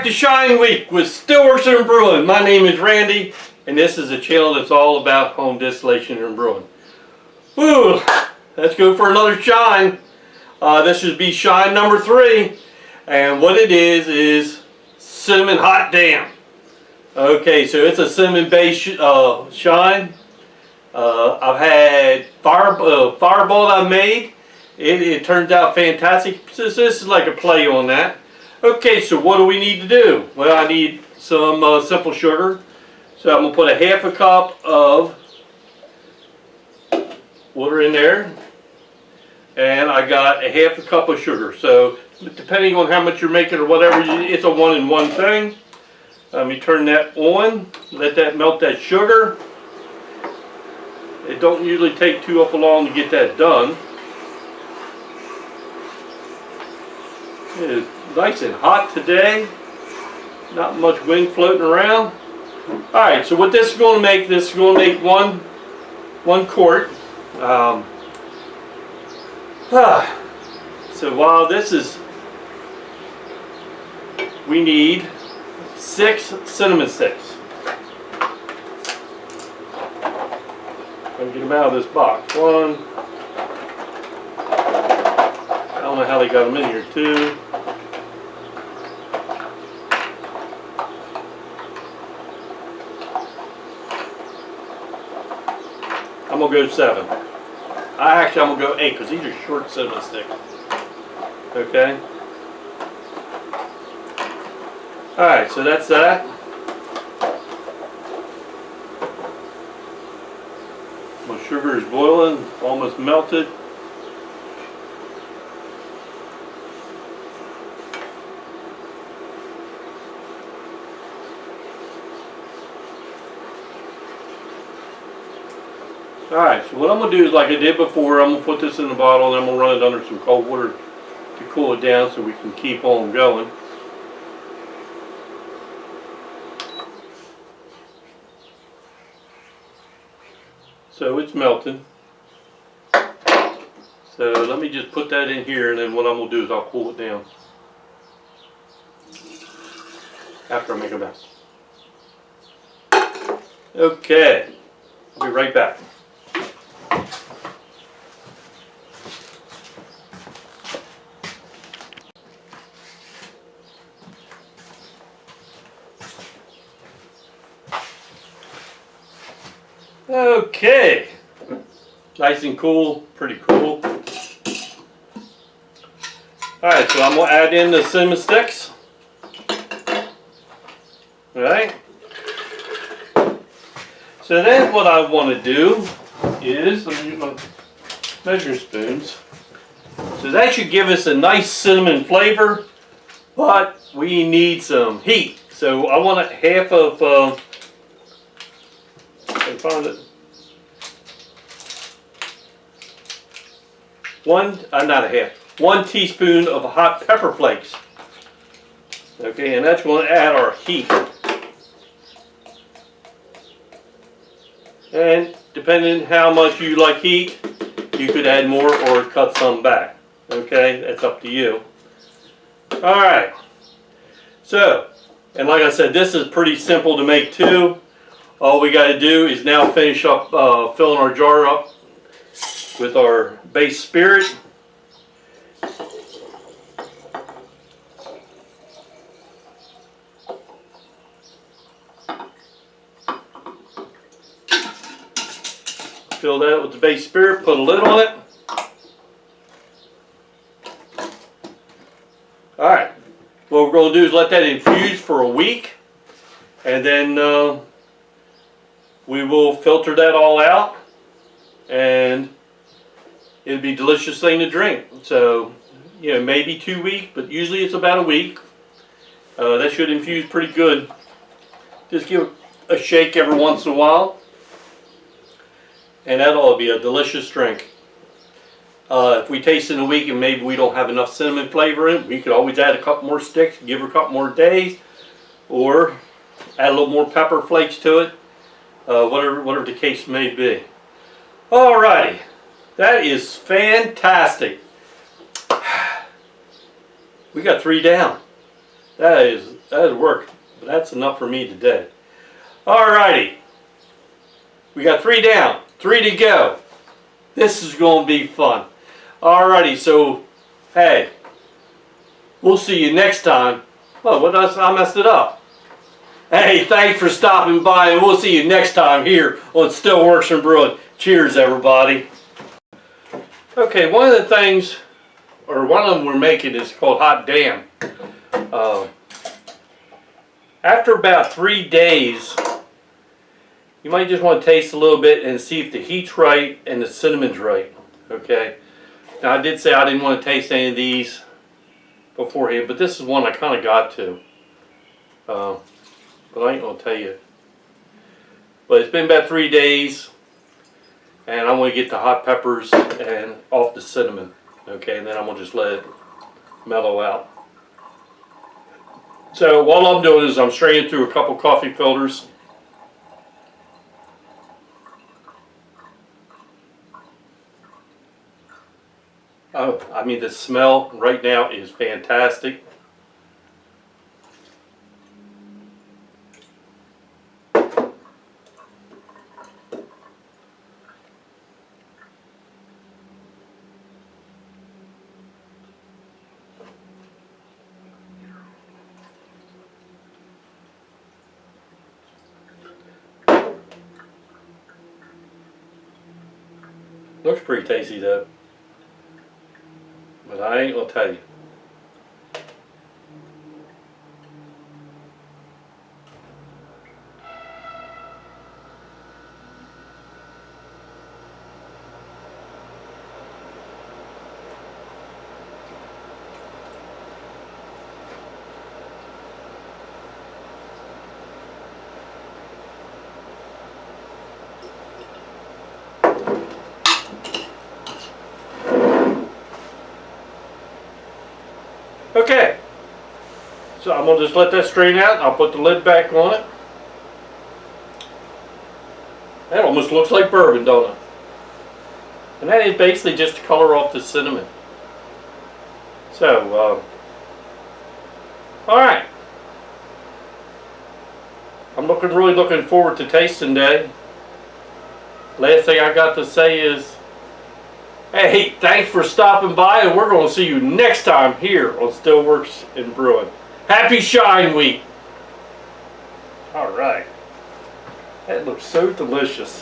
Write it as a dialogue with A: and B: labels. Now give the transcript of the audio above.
A: to Shine Week with Stillworks and Brewing. My name is Randy, and this is a channel that's all about home distillation and brewing. Woo! Let's go for another shine. This should be shine number 3, and what it is cinnamon hot damn. Okay, so it's a cinnamon based shine. I've had Fireball I made. It turned out fantastic. This is like a play on that. Okay, so what do we need to do? Well, I need some simple sugar. So I'm going to put a half a cup of water in there. And I got a half a cup of sugar. So depending on how much you're making or whatever, it's a 1-in-1 thing. Let me turn that on. Let that melt that sugar. It don't usually take too long to get that done. It is nice and hot today. Not much wind floating around. Alright, so what this is going to make, one quart. So while this is, we need 6 cinnamon sticks. I'm going to get them out of this box. 1. I don't know how they got them in here. 2. I'm going to go 7. I'm going to go 8 because these are short cinnamon sticks. Okay. Alright, so that's that. My sugar is boiling, almost melted. Alright, so what I'm going to do is like I did before, I'm going to put this in the bottle and I'm going to run it under some cold water to cool it down so we can keep on going. So it's melting. So let me just put that in here, and then what I'm going to do is I'll cool it down after I make a mess. Okay, I'll be right back. Okay, nice and cool, pretty cool. Alright, so I'm going to add in the cinnamon sticks. Alright. So then what I want to do is, let me use my measuring spoons. So that should give us a nice cinnamon flavor, but we need some heat. So I want a half of, I found it. Not a half. 1 teaspoon of hot pepper flakes. Okay, and that's going to add our heat. And depending how much you like heat, you could add more or cut some back. Okay, that's up to you. Alright. So, and like I said, this is pretty simple to make too. All we got to do is now finish up filling our jar up with our base spirit. Fill that with the base spirit, put a lid on it. Alright, what we're going to do is let that infuse for a week, and then we will filter that all out, and it'll be a delicious thing to drink. So, you know, maybe 2 weeks, but usually it's about a week. That should infuse pretty good. Just give it a shake every once in a while, and that'll be a delicious drink. If we taste in a week and maybe we don't have enough cinnamon flavor in it, we could always add a couple more sticks, give her a couple more days, or add a little more pepper flakes to it. Whatever the case may be. Alrighty, that is fantastic. We got 3 down. That is has worked, but that's enough for me today. Alrighty. We got 3 down, 3 to go. This is going to be fun. Alrighty, so, hey, we'll see you next time. Oh, what else? I messed it up. Hey, thanks for stopping by, and we'll see you next time here on Stillworks and Brewing. Cheers, everybody. Okay, one of the things, or one of them we're making is called Hot Damn. After about 3 days, you might just want to taste a little bit and see if the heat's right and the cinnamon's right. Okay. Now I did say I didn't want to taste any of these beforehand, but this is one I kind of got to. But I ain't gonna tell you. But it's been about 3 days, and I'm gonna get the hot peppers and off the cinnamon. Okay, and then I'm gonna just let it mellow out. So all I'm doing is I'm straining through a couple coffee filters. Oh, I mean, the smell right now is fantastic. Looks pretty tasty though, but I ain't gonna tell you. Okay, so I'm going to just let that strain out and I'll put the lid back on it. That almost looks like bourbon, don't it? And that is basically just to color off the cinnamon. So, alright. I'm really looking forward to tasting today. Last thing I got to say is, hey, thanks for stopping by, and we're going to see you next time here on Stillworks and Brewing. Happy Shine Week! Alright. That looks so delicious.